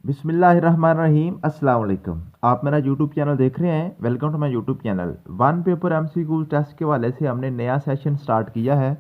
बिस्मिल्लाहिर्रहमानिर्रहीम अस्सलाम वालेकुम। आप मेरा यूट्यूब चैनल देख रहे हैं। Welcome to my YouTube channel. One paper MCQ test के वाले से हमने नया सेशन स्टार्ट किया है।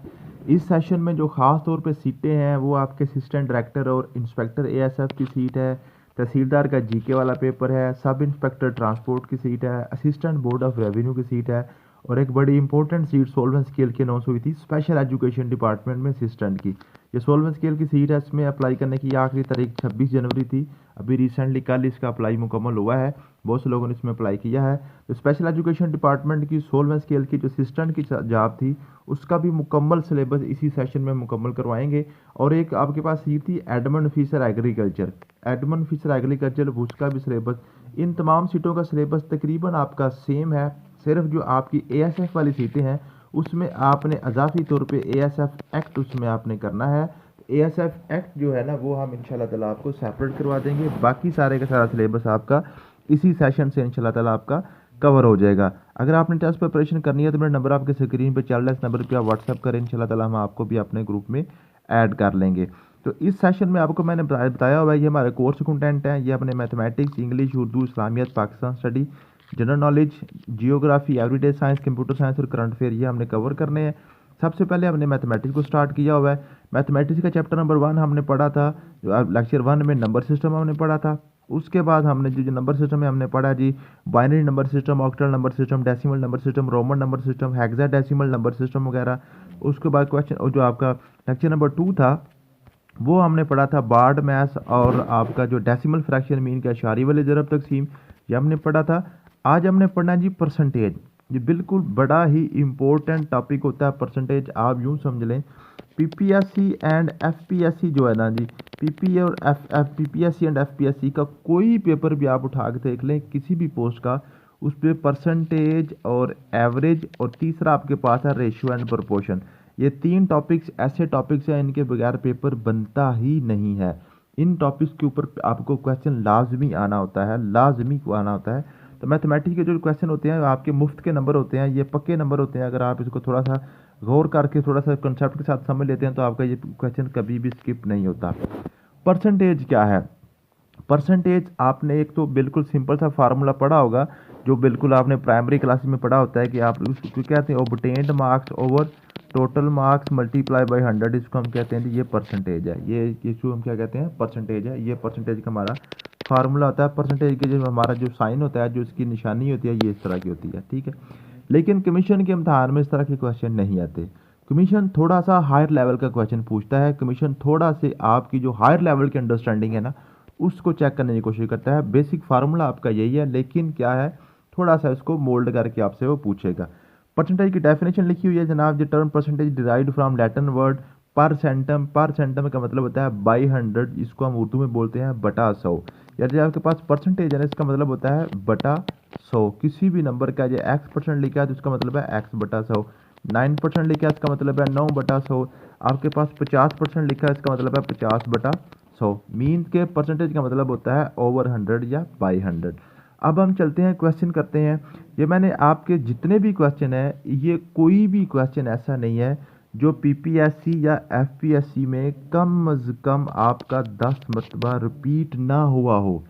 इस सेशन में जो ख़ास तौर पे सीटें हैं वो आपके असिस्टेंट डायरेक्टर और इंस्पेक्टर एएसएफ की सीट है, तहसीलदार का जीके वाला पेपर है, सब इंस्पेक्टर ट्रांसपोर्ट की सीट है, असिस्टेंट बोर्ड ऑफ रेवेन्यू की सीट है और एक बड़ी इंपॉर्टेंट सीट सोलवेंस स्केल की अनाउंस हुई थी स्पेशल एजुकेशन डिपार्टमेंट में असिस्टेंट की। ये सोलवेंस स्केल की सीट है, इसमें अप्लाई करने की आखिरी तारीख 26 जनवरी थी। अभी रिसेंटली कल इसका अप्लाई मुकम्मल हुआ है, बहुत से लोगों ने इसमें अप्लाई किया है। तो स्पेशल एजुकेशन डिपार्टमेंट की सोलवेंस स्केल की जो असिस्टेंट की जॉब थी उसका भी मुकम्मल सिलेबस इसी सेशन में मुकम्मल करवाएंगे। और एक आपके पास सीट थी Edmund officer agriculture, Edmund officer agriculture उसका भी सिलेबस, इन तमाम सीटों का सिलेबस तकरीबन आपका सेम है। सिर्फ जो आपकी एएसएफ वाली सीटें हैं उसमें आपने अजाफी तौर पे एएसएफ एक्ट उसमें आपने करना है। एएसएफ एक्ट जो है ना वो हम इंशाल्लाह ताला आपको सेपरेट करवा देंगे। बाकी सारे का सारा सिलेबस आपका इसी सेशन से इंशाल्लाह ताला आपका कवर हो जाएगा। अगर आपने टेस्ट प्रिपरेशन करनी है तो मेरा नंबर आपके स्क्रीन पे चल रहा है, इस नंबर पे आप व्हाट्सअप करें, इंशाल्लाह ताला हम आपको भी अपने ग्रुप में ऐड कर लेंगे। तो इस सेशन में आपको मैंने बताया हुआ है ये हमारे कोर्स कंटेंट है। ये अपने mathematics, English, Urdu, Islamiyat, Pakistan study, general knowledge, geography, everyday science, computer science और करंट अफेयर ये हमने कवर करने हैं। सबसे पहले हमने मैथमेटिक्स को स्टार्ट किया हुआ है। मैथमेटिक्स का चैप्टर नंबर 1 हमने पढ़ा था, जो लेक्चर 1 में नंबर सिस्टम हमने पढ़ा था। उसके बाद हमने जो नंबर सिस्टम में हमने पढ़ा जी, binary number system, octal number system, decimal number system, Roman number system, hexadecimal number system वगैरह। उसके बाद क्वेश्चन जो आपका लेक्चर नंबर 2 था वो हमने पढ़ा था बार्ड मैथ्स और आपका जो डेसिमल फ्रैक्शन मीन का अशारी वाले ज़रब तकसीम ये हमने पढ़ा था। आज हमने पढ़ना जी परसेंटेज। ये बिल्कुल बड़ा ही इम्पोर्टेंट टॉपिक होता है परसेंटेज। आप यूँ समझ लें पीपीएससी एंड एफपीएससी जो है ना जी, पीपी और पीपीएससी एंड एफपीएससी का कोई पेपर भी आप उठा के देख लें किसी भी पोस्ट का, उस पर परसेंटेज और एवरेज और तीसरा आपके पास है रेशियो एंड प्रोपोर्शन। ये 3 टॉपिक्स ऐसे टॉपिक्स हैं इनके बगैर पेपर बनता ही नहीं है। इन टॉपिक्स के ऊपर आपको क्वेश्चन लाजमी आना होता है, लाजमी आना होता है। तो मैथमेटिक्स के जो क्वेश्चन होते हैं आपके मुफ्त के नंबर होते हैं, ये पक्के नंबर होते हैं। अगर आप इसको थोड़ा सा गौर करके थोड़ा सा कंसेप्ट के साथ समझ लेते हैं तो आपका ये क्वेश्चन कभी भी स्किप नहीं होता। परसेंटेज क्या है? परसेंटेज आपने एक तो बिल्कुल सिंपल सा फार्मूला पढ़ा होगा जो बिल्कुल आपने प्राइमरी क्लास में पढ़ा होता है कि आप उसको कहते हैं obtained marks over total marks multiply by 100, इसको हम कहते हैं ये परसेंटेज है। ये इसको हम क्या कहते हैं? परसेंटेज है। ये परसेंटेज का हमारा फार्मूला होता है। परसेंटेज के जो हमारा जो साइन होता है, जो इसकी निशानी होती है, ये इस तरह की होती है, ठीक है। लेकिन कमीशन के इम्तहान में इस तरह के क्वेश्चन नहीं आते। कमीशन थोड़ा सा हायर लेवल का क्वेश्चन पूछता है। कमीशन थोड़ा से आपकी जो हायर लेवल की अंडरस्टैंडिंग है ना उसको चेक करने की कोशिश करता है। बेसिक फार्मूला आपका यही है, लेकिन क्या है थोड़ा सा इसको मोल्ड करके आपसे वो पूछेगा। परसेंटेज की डेफिनेशन लिखी हुई है जनाब, जो term percentage derived from Latin word पर सेंटम। पर सेंटम का मतलब होता है बाई 100, इसको हम उर्दू में बोलते हैं बटा 100। या जो आपके पास परसेंटेज है ना इसका मतलब होता है बटा 100। किसी भी नंबर का जो x% लिखा है तो इसका मतलब है x बटा 100। 9% लिखा है इसका मतलब है 9 बटा 100। आपके पास 50% लिखा है इसका मतलब है 50 बटा 100। मीन के परसेंटेज का मतलब होता है ओवर 100 या बाई 100। अब हम चलते हैं क्वेश्चन करते हैं। ये मैंने आपके जितने भी क्वेश्चन है, ये कोई भी क्वेश्चन ऐसा नहीं है जो पीपीएससी या एफपीएससी में कम अज़ कम आपका 10 मरतबा रिपीट ना हुआ हो।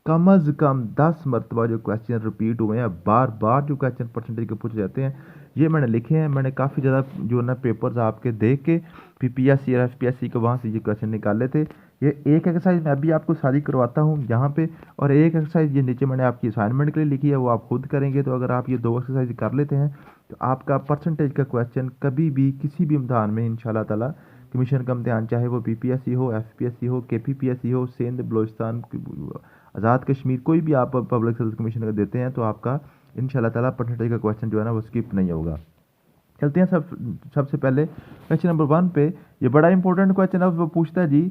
कम अज़ कम 10 मरतबा जो क्वेश्चन रिपीट हुए हैं, बार बार जो क्वेश्चन परसेंटेज के पूछे जाते हैं, ये मैंने लिखे हैं। मैंने काफ़ी ज़्यादा जो ना पेपर्स आपके देख के पीपीएससी और एफपीएससी को वहाँ से ये क्वेश्चन निकाले थे। ये एक एक्सरसाइज मैं अभी आपको सारी करवाता हूँ यहाँ पे, और एक एक्सरसाइज ये नीचे मैंने आपकी असाइनमेंट के लिए लिखी है, वो आप खुद करेंगे। तो अगर आप ये 2 एक्सरसाइज कर लेते हैं तो आपका परसेंटेज का क्वेश्चन कभी भी किसी भी इम्तहान में इंशाल्लाह ताला, कमीशन का इम्तहान चाहे वो पीपीएससी हो, एफपीएससी हो, केपीपीएससी हो, सिंध, बलोचिस्तान, आज़ाद कश्मीर, कोई भी आप पब्लिक सर्विस कमीशन का देते हैं तो आपका इंशाल्लाह ताला परसेंटेज का क्वेश्चन जो है ना वो स्किप नहीं होगा। चलते हैं सबसे पहले क्वेश्चन नंबर 1 पे। ये बड़ा इंपॉर्टेंट क्वेश्चन है। वो पूछता है जी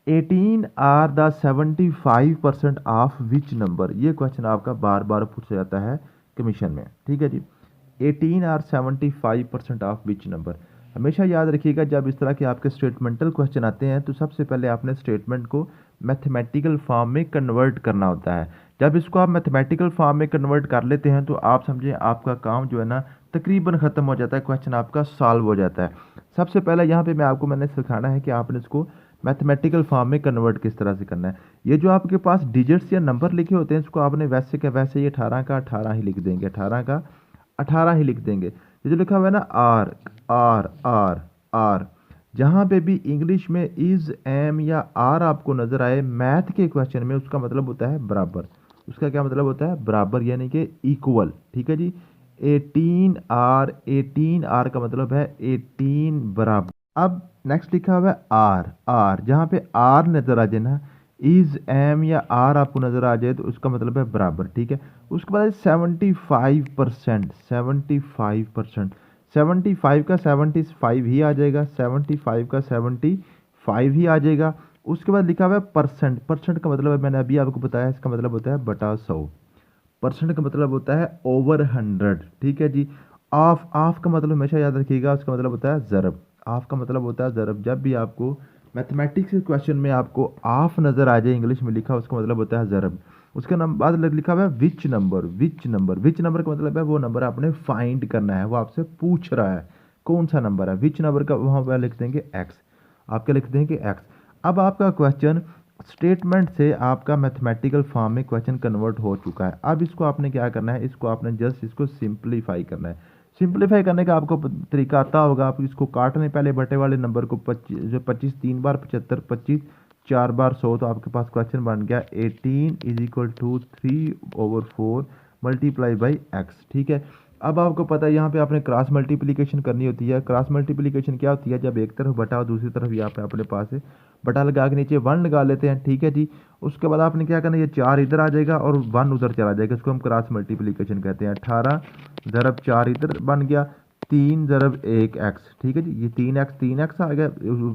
18 are the 75% of which number. ये क्वेश्चन आपका बार बार पूछा जाता है कमीशन में, ठीक है जी। 18 आर 75% ऑफ विच नंबर। हमेशा याद रखिएगा जब इस तरह के आपके स्टेटमेंटल क्वेश्चन आते हैं तो सबसे पहले आपने स्टेटमेंट को मैथमेटिकल फॉर्म में कन्वर्ट करना होता है। जब इसको आप मैथमेटिकल फॉर्म में कन्वर्ट कर लेते हैं तो आप समझें आपका काम जो है ना तकरीबन ख़त्म हो जाता है, क्वेश्चन आपका सॉल्व हो जाता है। सबसे पहले यहाँ पे मैंने सिखाना है कि आपने इसको मैथमेटिकल फॉर्म में कन्वर्ट किस तरह से करना है। ये जो आपके पास डिजिट्स या नंबर लिखे होते हैं इसको आपने वैसे के वैसे ये 18 का 18 ही लिख देंगे, 18 का 18 ही लिख देंगे। ये जो लिखा हुआ है ना आर आर आर आर, जहाँ पे भी इंग्लिश में इज एम या आर आपको नजर आए मैथ के क्वेश्चन में, उसका मतलब होता है बराबर। उसका क्या मतलब होता है? बराबर, यानी कि इक्वल। ठीक है जी। 18 आर, 18 आर का मतलब है 18 बराबर। अब नेक्स्ट लिखा हुआ है आर आर, जहाँ पे आर नजर आ जाए ना, इज एम या आर आपको नजर आ जाए तो उसका मतलब है बराबर। ठीक है। उसके बाद 75%, 75%, 75 का 75 ही आ जाएगा, 75 का 75 ही आ जाएगा। उसके बाद लिखा हुआ है परसेंट, परसेंट का मतलब है मैंने अभी आपको बताया, इसका मतलब होता है बटा 100। परसेंट का मतलब होता है ओवर 100। ठीक है जी। ऑफ, ऑफ का मतलब हमेशा याद रखिएगा, उसका मतलब होता है ज़रब। ऑफ का मतलब होता है ज़रब। जब भी आपको मैथमेटिक्स के क्वेश्चन में आपको ऑफ नज़र आ जाए इंग्लिश में लिखा, उसका मतलब होता है ज़रब। उसके बाद लिखा हुआ है which number, which number, which number का मतलब है वो नंबर आपने फाइंड करना है, वो आपसे पूछ रहा है कौन सा नंबर है। विच नंबर का वहाँ पर लिख देंगे एक्स, आप क्या लिख देंगे एक्स। अब आपका क्वेश्चन स्टेटमेंट से आपका मैथमेटिकल फॉर्म में क्वेश्चन कन्वर्ट हो चुका है। अब इसको आपने क्या करना है, इसको आपने जस्ट इसको सिंप्लीफाई करना है। सिंप्लीफाई करने का आपको तरीका आता होगा। आप इसको काटने, पहले बटे वाले नंबर को 25, जो 25 3 बार 75, 25 4 बार 100, तो आपके पास क्वेश्चन बन गया 18 is equal to 3/4 multiply by x. ठीक है। अब आपको पता है यहाँ पे आपने क्रॉस मल्टीप्लिकेशन करनी होती है। क्रॉस मल्टीप्लिकेशन क्या होती है? जब एक तरफ बटा और दूसरी तरफ यहाँ पे अपने पास है बटा लगा के नीचे 1 लगा लेते हैं। ठीक है जी। उसके बाद आपने क्या करना है, ये 4 इधर आ जाएगा और 1 उधर चला जाएगा, इसको हम क्रॉस मल्टीप्लिकेशन कहते हैं। 18 ज़रब 4 इधर बन गया, 3 ज़रब 1 एक्स। ठीक है जी। ये 3x, 3x आ गया,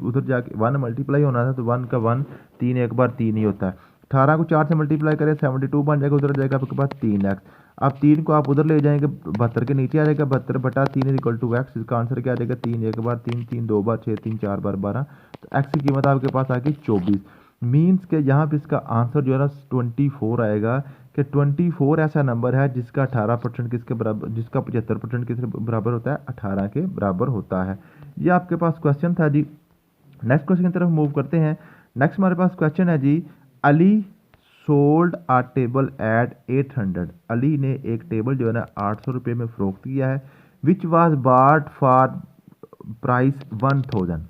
उधर जाके 1 मल्टीप्लाई होना था तो 1 का 1, 3 एक बार 3 ही होता है। 18 को 4 से मल्टीप्लाई करें 72 बन जाएगा, उधर जाएगा आपके पास 3x। अब 3 को आप उधर ले जाएंगे 72 के नीचे आ जाएगा, 72 बटा 3 इक्वल टू एक्स। इसका आंसर क्या आ जाएगा? 3 एक बार 3, 3 दो बार 6, 3 4 बार 12। तो एक्स की कीमत आपके पास आ गई 24। मीन्स के यहाँ पे इसका आंसर जो है ना 24 आएगा, कि 24 ऐसा नंबर है जिसका 18% किसके बराबर, जिसका 75% किसके बराबर होता है? 18 के बराबर होता है। ये आपके पास क्वेश्चन था जी। नेक्स्ट क्वेश्चन की तरफ मूव करते हैं। नेक्स्ट हमारे पास क्वेश्चन है जी, अली सोल्ड आ टेबल एट 800। अली ने एक टेबल जो है ना 800 रुपये में फरोख्त किया है, विच वाज बाट फॉर प्राइस 1000।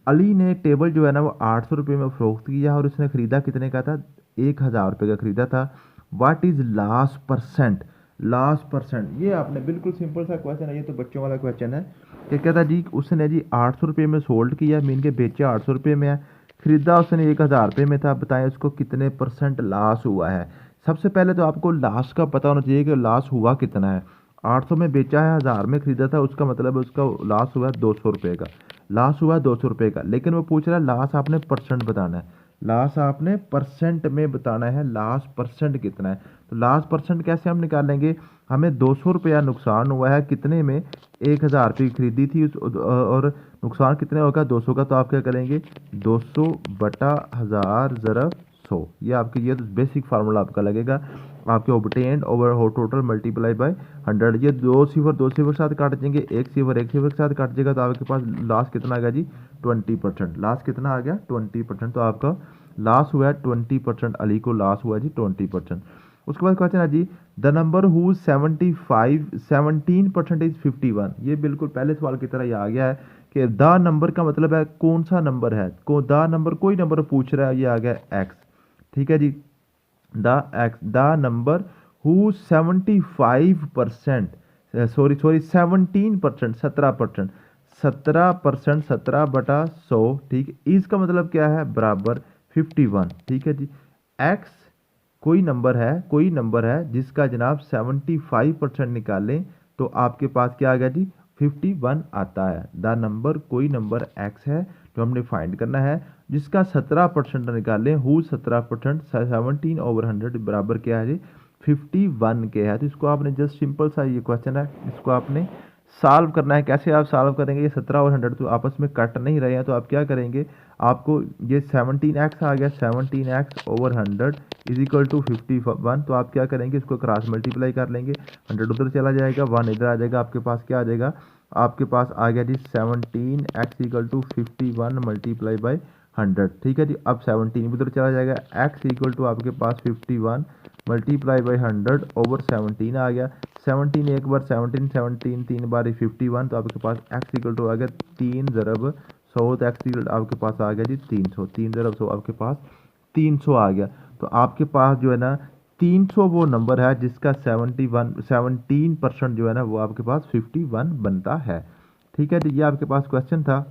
अली ने टेबल जो है ना वो 800 रुपये में फरोख्त किया और उसने खरीदा कितने का था? 1000 रुपये का खरीदा था। What is last percent? Last percent, ये आपने बिल्कुल सिंपल सा क्वेश्चन है, ये तो बच्चों वाला क्वेश्चन है। क्या कहता जी, उसने जी 800 रुपये में सोल्ड किया, मीन के बेचा 800 रुपये में है, खरीदा उसने 1000 रुपये में था। बताएं उसको कितने परसेंट लॉस हुआ है। सबसे पहले तो आपको लॉस का पता होना चाहिए कि लॉस हुआ कितना है। 800 में बेचा है, 1000 में खरीदा था, उसका मतलब है उसका लॉस हुआ है 200 रुपये का। लॉस हुआ 200 रुपये का, लेकिन वो पूछ रहा है लॉस आपने परसेंट बताना है। लॉस आपने परसेंट में बताना है, लॉस परसेंट कितना है। तो लॉस परसेंट कैसे हम निकालेंगे? हमें 200 रुपया नुकसान हुआ है, कितने में? 1000 रुपये की खरीदी थी और नुकसान कितने होगा? 200 का। तो आप क्या करेंगे? 200 बटा 1000 ज़रब 100। ये आपके, ये तो बेसिक फार्मूला आपका लगेगा। आपके ऑब्टेन्ड ओवर हो टोटल मल्टीप्लाई बाय 100। ये दो सिफर साथ काट देंगे, एक सिफर के साथ काट देगा, तो आपके पास लास्ट कितना आ गया जी? 20%। लास्ट कितना आ गया? 20%। तो आपका लॉस हुआ है 20%। अली को लॉस हुआ है जी 20%। उसके बाद क्वेश्चन है जी, द नंबर हु 17% इज 51। ये बिल्कुल पहले सवाल की तरह ये आ गया है कि द नंबर का मतलब है कौन सा नंबर है, द नंबर कोई नंबर पूछ रहा है, ये आ गया एक्स। ठीक है जी। द नंबर हु 75%, सॉरी 17%, 17%, 17%, 17 बटा 100। ठीक है। इसका मतलब क्या है? बराबर 51। ठीक है जी। एक्स कोई नंबर है, कोई नंबर है जिसका जनाब 75% निकालें तो आपके पास क्या आ गया जी? 51 आता है। द नंबर कोई नंबर एक्स है जो हमने फाइंड करना है, जिसका 17% निकालें, हु 17%, 17/100 बराबर क्या है जी? 51 के है। तो इसको आपने जस्ट सिंपल सा ये क्वेश्चन है, इसको आपने सॉल्व करना है। कैसे आप सॉल्व करेंगे? ये 17 और 100 तो आपस में कट नहीं रहे हैं, तो आप क्या करेंगे? आपको ये 17x आ गया, 17x/100 इज इक्वल टू 51। तो आप क्या करेंगे? इसको क्रॉस मल्टीप्लाई कर लेंगे, 100 उधर चला जाएगा, 1 इधर आ जाएगा, आपके पास क्या आ जाएगा? आपके पास आ गया जी 17x equal to 51 multiply by 100, ठीक है जी। अब 17 भी उधर चला जाएगा, x इक्वल टू आपके पास 51 मल्टीप्लाई बाई 100 ओवर 17 आ गया। 17 एक बार 17, 17 तीन बार 51, तो आपके पास x इक्वल टू आ गया 3 ज़रब 100, तो x इक्वल आपके पास आ गया जी 300, 3 ज़रब 100 आपके पास 300 आ गया। तो आपके पास जो है ना 300 वो नंबर है जिसका 17% जो है ना वो आपके पास 51 बनता है, ठीक है जी। ये आपके पास क्वेश्चन था।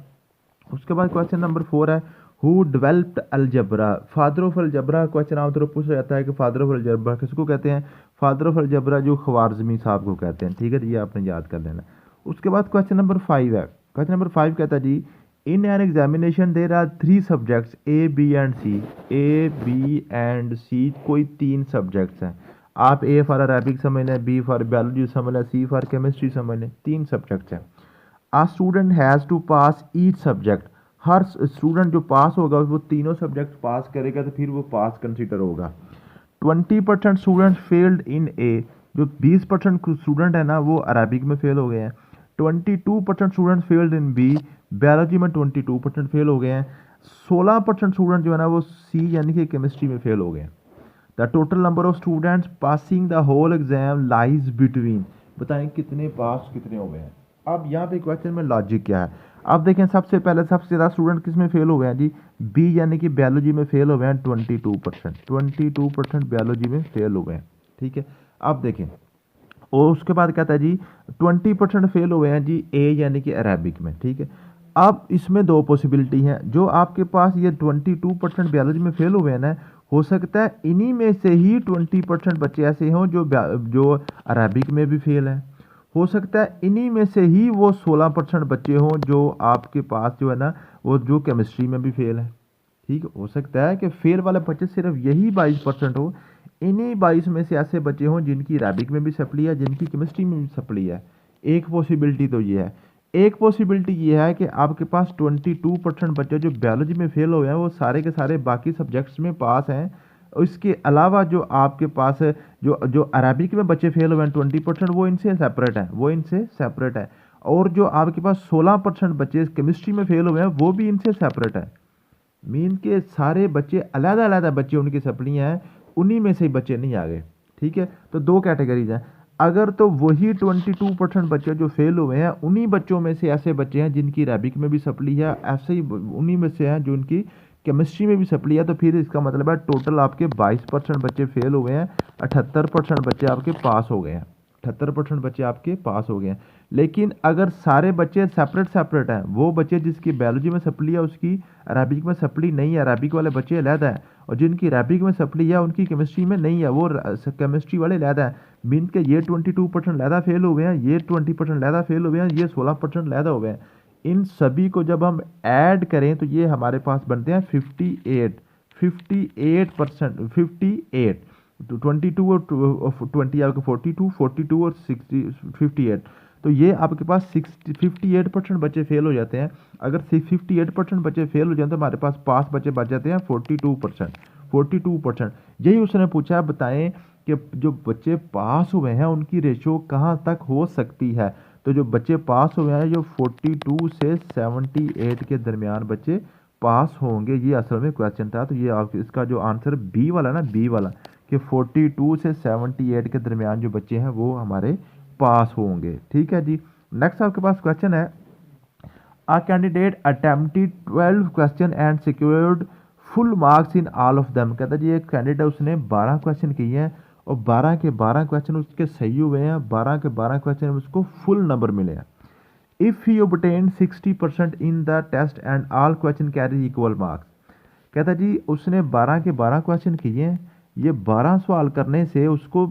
उसके बाद क्वेश्चन नंबर 4 है, who developed algebra, father of algebra. Question आमतौर पर पूछा जाता है कि फादर ऑफ अलजबरा किसको कहते हैं? फादर ऑफ अलजबरा जो ख्वारिज़मी साहब को कहते हैं, ठीक है जी, ये आपने याद कर लेना। उसके बाद क्वेश्चन नंबर 5 है। क्वेश्चन नंबर 5 कहता है जी, in an examination there are 3 subjects A B and C. A B and C कोई 3 सब्जेक्ट्स हैं। आप ए फॉर अरेबिक समझ लें, बी फॉर बायोलॉजी समझ लें, सी फॉर केमिस्ट्री समझ लें, 3 सब्जेक्ट्स हैं। A student has to pass each subject, हर स्टूडेंट जो पास होगा वो तीनों सब्जेक्ट पास करेगा तो फिर वो पास कंसिडर होगा। 20% स्टूडेंट फेल्ड इन ए, जो 20% स्टूडेंट है ना वो अरबिक में फेल हो गए हैं। 22% student failed in B, biology में 22% फेल हो गए हैं। 16% स्टूडेंट जो है ना वो सी यानी कि केमिस्ट्री में फेल हो गए हैं। The total number of students passing the whole exam lies between, बताएं कितने पास कितने हो गए हैं। अब यहाँ पे क्वेश्चन में लॉजिक क्या है? अब देखें, सबसे पहले सबसे ज़्यादा स्टूडेंट किस में फेल हो गए हैं जी? बी यानी कि बायोलॉजी में फेल हो गए हैं 22%, 22% बायोलॉजी में फेल हो गए हैं, ठीक है। अब देखें, और उसके बाद कहता है जी 20% फेल हुए हैं जी ए यानी कि अरेबिक में, ठीक है। अब इसमें दो पॉसिबिलिटी हैं, जो आपके पास ये 22% बायोलॉजी में फेल हुए हैं ना, हो सकता है इन्हीं में से ही 20% बच्चे ऐसे हों जो अरेबिक में भी फेल हैं। हो सकता है इन्हीं में से ही वो 16% बच्चे हों जो आपके पास जो है ना वो जो केमिस्ट्री में भी फेल है, ठीक है। हो सकता है कि फेल वाले बच्चे सिर्फ यही 22% हो, इन्हीं 22 में से ऐसे बच्चे हों जिनकी अरेबिक में भी सप्ली है, जिनकी केमिस्ट्री में भी सप्ली है। एक पॉसिबिलिटी तो ये है। एक पॉसिबिलिटी ये है कि आपके पास 22% बच्चे जो बायोलॉजी में फेल हुए हैं वो सारे के सारे बाकी सब्जेक्ट्स में पास हैं। इसके अलावा जो आपके पास है जो जो अरेबिक में बच्चे फेल हुए हैं 20%, वो इनसे सेपरेट है, वो इनसे सेपरेट है। और जो आपके पास 16% बच्चे केमिस्ट्री में फेल हुए हैं वो भी इनसे सेपरेट है। मीन के सारे बच्चे अलग अलग बच्चे उनकी सप्लियाँ हैं, उन्हीं में से ही बच्चे नहीं आ गए, ठीक है। तो दो कैटेगरीज हैं। अगर तो वही 22% बच्चे जो फेल हुए हैं उन्हीं बच्चों में से ऐसे बच्चे हैं जिनकी अरेबिक में भी सप्ली है, ऐसे ही उन्हीं में से हैं जो उनकी केमिस्ट्री में भी सप्ली है, तो फिर इसका मतलब है टोटल आपके 22% बच्चे फेल हुए हैं, 78% बच्चे आपके पास हो गए हैं, 78% बच्चे आपके पास हो गए हैं। लेकिन अगर सारे बच्चे सेपरेट सेपरेट हैं, वो बच्चे जिसकी बायोलॉजी में सप्ली है उसकी अरेबिक में सप्ली नहीं है, अरेबिक वाले बच्चे अलहदा है, और जिनकी अरेबिक में सप्ली है उनकी केमिस्ट्री में नहीं है, वो केमिस्ट्री वाले अलहदा है। मीन के ये 22% अलहदा फेल हुए हैं, ये 20% अलहदा फेल हुए हैं, ये 16% अलहदा हो गए हैं। इन सभी को जब हम ऐड करें तो ये हमारे पास बनते हैं 58, 58%, 58, तो 22 और 20 आपके 42, 42 और 60, 58, तो ये आपके पास 58% बच्चे फेल हो जाते हैं। अगर 58% बच्चे फेल हो जाते हैं तो हमारे पास बच्चे बच जाते हैं 42%, 42%। यही उसने पूछा है, बताएं कि जो बच्चे पास हुए हैं उनकी रेशो कहाँ तक हो सकती है। तो जो बच्चे पास हुए हैं जो 42 से 78 के दरमियान बच्चे पास होंगे, ये असल में क्वेश्चन था। तो ये आप इसका जो आंसर बी वाला ना, बी वाला, कि 42 से 78 के दरमियान जो बच्चे हैं वो हमारे पास होंगे, ठीक है जी। नेक्स्ट आपके पास क्वेश्चन है, a candidate attempted 12 question and secured full marks in all of them. कहता जी एक कैंडिडेट उसने 12 क्वेश्चन किए हैं और 12 के 12 क्वेश्चन उसके सही हुए हैं, 12 के 12 क्वेश्चन उसको फुल नंबर मिले हैं। If he obtained 60% in the test and all question carry equal marks. कहता जी उसने 12 के 12 क्वेश्चन किए हैं, ये 12 सवाल करने से उसको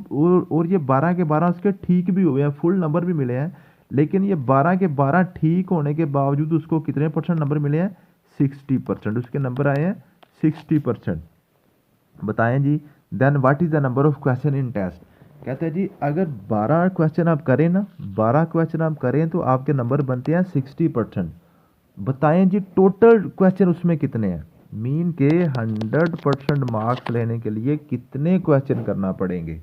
और ये 12 के 12 उसके ठीक भी हुए हैं, फुल नंबर भी मिले हैं। लेकिन ये 12 के 12 ठीक होने के बावजूद उसको कितने परसेंट नंबर मिले हैं? 60%, उसके नंबर आए हैं 60%। बताएं जी, then what is the number of question in test. कहते हैं जी अगर 12 क्वेश्चन आप करें ना, 12 क्वेश्चन आप करें तो आपके नंबर बनते हैं 60%। बताएं जी टोटल क्वेश्चन उसमें कितने हैं? मीन के 100% मार्क्स लेने के लिए कितने क्वेश्चन करना पड़ेंगे,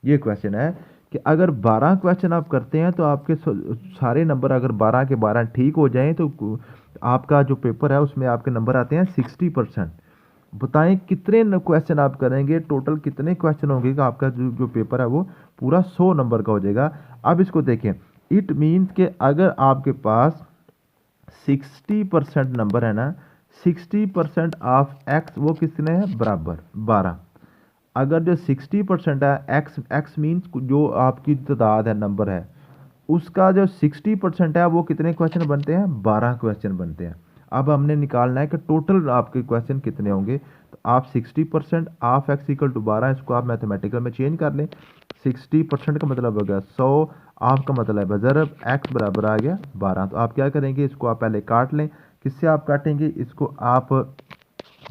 ये क्वेश्चन है कि अगर 12 क्वेश्चन आप करते हैं तो आपके सारे नंबर अगर 12 के 12 ठीक हो जाएं तो आपका जो पेपर है उसमें आपके नंबर आते हैं 60%। बताएं कितने क्वेश्चन आप करेंगे, टोटल कितने क्वेश्चन होंगे कि आपका जो जो पेपर है वो पूरा 100 नंबर का हो जाएगा। अब इसको देखें, इट मीन्स कि अगर आपके पास 60% नंबर है ना, 60% ऑफ एक्स वो कितने हैं, बराबर 12। अगर जो 60% है, एक्स एक्स मीन्स जो आपकी तादाद है, नंबर है, उसका जो 60% है वो कितने क्वेश्चन बनते हैं, 12 क्वेश्चन बनते हैं। अब हमने निकालना है कि टोटल आपके क्वेश्चन कितने होंगे। तो आप 60% ऑफ एक्स इक्वल टू 12, इसको आप मैथमेटिकल में चेंज कर लें। 60% का मतलब हो गया 100, ऑफ का मतलब है ज़रब, एक्स बराबर आ गया 12। तो आप क्या करेंगे, इसको आप पहले काट लें। किससे आप काटेंगे, इसको आप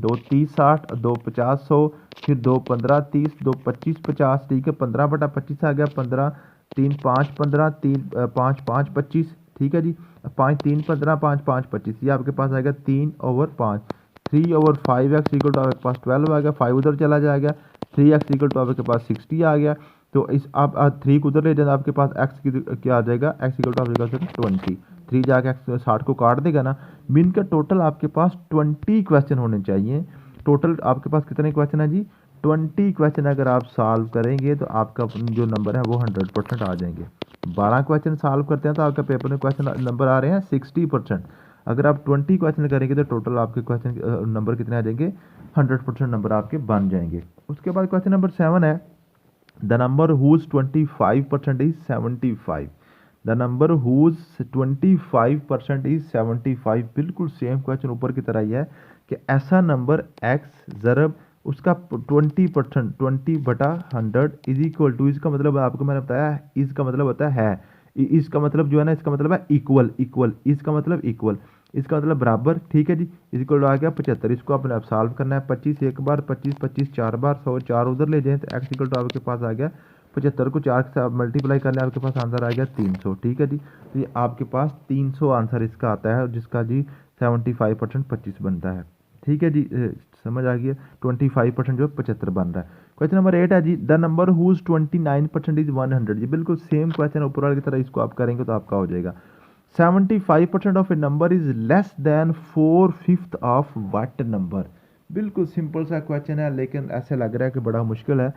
2 30 60, 2 50 100, फिर 2 15 30, 2 25 50, ठीक है, 15/25 आ गया 15, 3 5 15, 3 5 5 25, ठीक है जी, 5 3 15, 5 5 25, ये आपके पास आएगा 3/5। 3/5 इक्वल टू आपके पास 12 आ गया, 5 उधर चला जाएगा, 3x इक्वल टू आपके पास 60 आ गया। तो इस आप 3 को उधर ले जाए, आपके पास x की क्या आ जाएगा, x इक्वल टू आपके पास 20। 3 जाके एक्स 60 को काट देगा ना। मीन का टोटल आपके पास 20 क्वेश्चन होने चाहिए। टोटल आपके पास कितने क्वेश्चन है जी, 20 क्वेश्चन अगर आप सॉल्व करेंगे तो आपका जो नंबर है वो 100% आ जाएंगे। 12 क्वेश्चन सॉल्व करते हैं तो आपका पेपर में क्वेश्चन नंबर आ रहे हैं 60%। अगर आप 20 क्वेश्चन करेंगे तो टोटल आपके क्वेश्चन नंबर कितने आ जाएंगे, 100% नंबर आपके बन जाएंगे। उसके बाद क्वेश्चन नंबर 7 है, the number whose 25% is 75। The number whose 25% is 75। बिल्कुल सेम क्वेश्चन ऊपर की तरह ही है कि ऐसा नंबर एक्स ज़रब उसका 20%, 20/100 इज इक्वल टू, इसका मतलब आपको मैंने बताया, इसका मतलब होता है, इसका मतलब जो है ना, इसका मतलब है इक्वल, इक्वल, इसका मतलब इक्वल, इसका मतलब बराबर, ठीक है जी। इक्वल आ गया 75। इसको आपने अब सॉल्व करना है, 25 एक बार, 25 25 4 बार, 100 4 उधर ले जाएं तो एक्स इक्वल टू आपके पास आ गया 75 को 4 से आप मल्टीप्लाई कर लें, आपके पास आंसर आ गया 300, ठीक है जी। तो ये आपके पास 300 आंसर इसका आता है, जिसका जी 75% 25 बनता है, ठीक है जी। समझ आ गया, 25% जो 75 बन रहा है। क्वेश्चन नंबर 8 है जी, द नंबर हुज 29% इज 100। जी बिल्कुल सेम क्वेश्चन ऊपर वाले की तरह, इसको आप करेंगे तो आपका हो जाएगा। 75% of a number is less than 4/5 of what number. बिल्कुल सिंपल सा क्वेश्चन है, लेकिन ऐसे लग रहा है कि बड़ा मुश्किल है।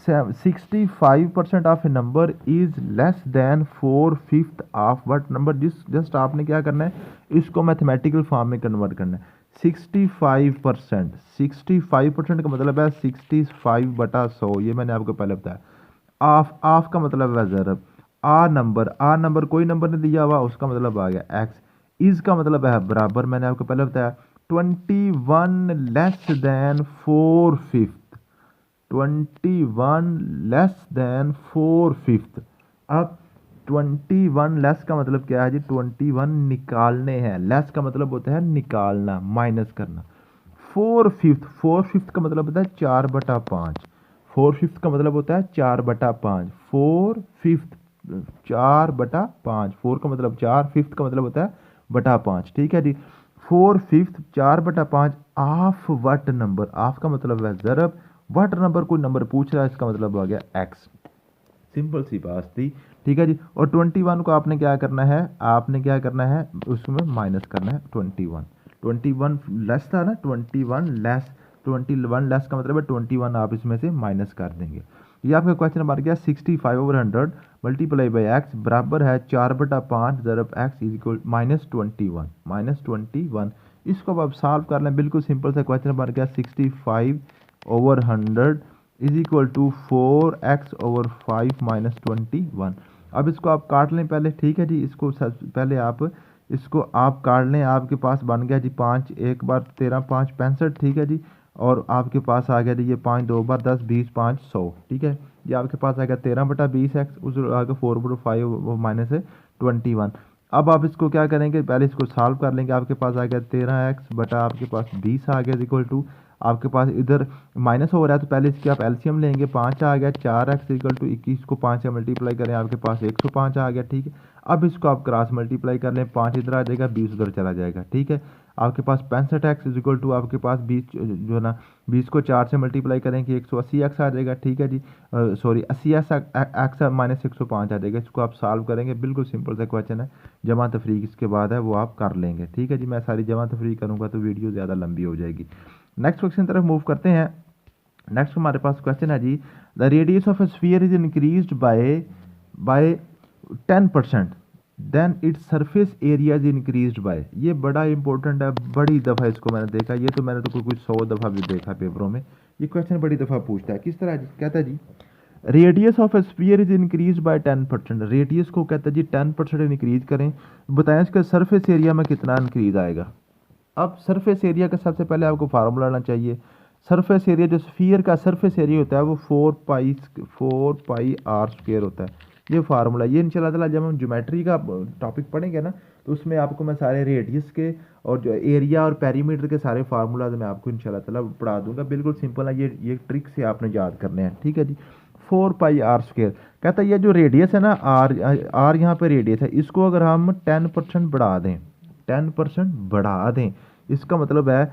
65% of a number is less than 4/5 of what number. Just आपने क्या करना है, इसको मैथमेटिकल फॉर्म में कन्वर्ट करना है। 65%, 65% का मतलब है 65/100, ये मैंने आपको पहले बताया। ऑफ का मतलब है ज़रब, आ नंबर कोई नंबर नहीं दिया हुआ, उसका मतलब आ गया एक्स। इज का मतलब है बराबर, मैंने आपको पहले बताया। 21 लेस देन 4/5, 21 लेस देन 4/5। अब 21 लेस का मतलब क्या है जी, 21 निकालने हैं, लेस का मतलब होता है निकालना, माइनस करना। 4/5, 4/5 का मतलब होता है 4/5। 4/5 का मतलब होता है 4/5। 4/5, 4/5। 4 का मतलब 4, 5 का मतलब होता है बटा 5, ठीक है जी। 4/5 4/5 ऑफ वट नंबर, ऑफ का मतलब है ज़रब, वट नंबर कोई नंबर पूछ रहा है, इसका मतलब आ गया एक्स। सिंपल सी बात थी, ठीक है जी। और 21 को आपने क्या करना है, आपने क्या करना है, उसमें माइनस करना है 21। 21 लेस था ना, 21 लेस, 21 लेस का मतलब है 21 आप इसमें से माइनस कर देंगे। ये आपका क्वेश्चन नंबर गया 65/100 मल्टीप्लाई बाई एक्स बराबर है 4/5 ज़रब एक्स इज इक्वल -21, -21। इसको अब आप सॉल्व कर लें, बिल्कुल सिंपल सा क्वेश्चन बन गया 65/100 इज इक्वल टू 4x/5 -21। अब इसको आप काट लें पहले, ठीक है जी। इसको पहले आप इसको आप काट लें, आपके पास बन गया जी 5 एक बार 13 5 65, ठीक है जी। और आपके पास आ गया जी ये 5 2 बार 10 20 5 100, ठीक है। ये आपके पास आ गया 13/20x, उस आगे 4/5 माइनस है 21। अब आप इसको क्या करेंगे, पहले इसको सॉल्व कर लेंगे, आपके पास आ गया 13x बटा आपके पास 20 आ गया इक्वल टू, आपके पास इधर माइनस हो रहा है तो पहले इसकी आप एलसीएम लेंगे, 5 आ गया, 4x इक्वल टू 21 को 5 से मल्टीप्लाई करें, आपके पास 105 आ गया, ठीक है। अब इसको आप क्रॉस मल्टीप्लाई कर लें, 5 इधर आ जाएगा, 20 उधर चला जाएगा। ठीक है, आपके पास 65x इज इक्वल टू आपके पास 20 जो है ना, 20 को 4 से मल्टीप्लाई करेंगे 180x आ जाएगा। ठीक है जी, सॉरी 80x माइनस 105 आ जाएगा। इसको आप सॉल्व करेंगे, बिल्कुल सिंपल सा क्वेश्चन है, जमा तफरीक इसके बाद है वो आप कर लेंगे। ठीक है जी, मैं सारी जमा तफरीक करूँगा तो वीडियो ज़्यादा लंबी हो जाएगी। नेक्स्ट क्वेश्चन तरफ मूव करते हैं। नेक्स्ट हमारे पास क्वेश्चन है जी, the radius of a sphere is increased by 10%, then its surface area is increased by. ये बड़ा इंपॉर्टेंट है, बड़ी दफ़ा इसको मैंने देखा, ये तो मैंने तो कुछ 100 दफ़ा भी देखा पेपरों में। ये क्वेश्चन बड़ी दफ़ा पूछता है, किस तरह कहता है जी, radius of a sphere is increase by 10%। Radius को कहता है जी 10% इंक्रीज करें, बताएं इसका सरफेस एरिया में कितना इंक्रीज आएगा। अब सरफेस एरिया का सबसे पहले आपको फार्मूला आना चाहिए। सरफेस एरिया जो स्फीयर का सरफेस एरिया होता है वो 4 पाई आर स्क्वायर होता है। ये फार्मूला, ये इंशाल्लाह ताला जब हम ज्योमेट्री का टॉपिक पढ़ेंगे ना तो उसमें आपको मैं सारे रेडियस के और जो एरिया और पेरीमीटर के सारे फार्मूला मैं आपको इंशाल्लाह ताला पढ़ा दूंगा। बिल्कुल सिंपल है, ये ट्रिक से आपने याद करने हैं। ठीक है जी, 4 पाई आर स्क्वायर कहता है ये जो रेडियस है ना आर यहाँ पे रेडियस है, इसको अगर हम 10% बढ़ा दें, 10% बढ़ा दें, इसका मतलब है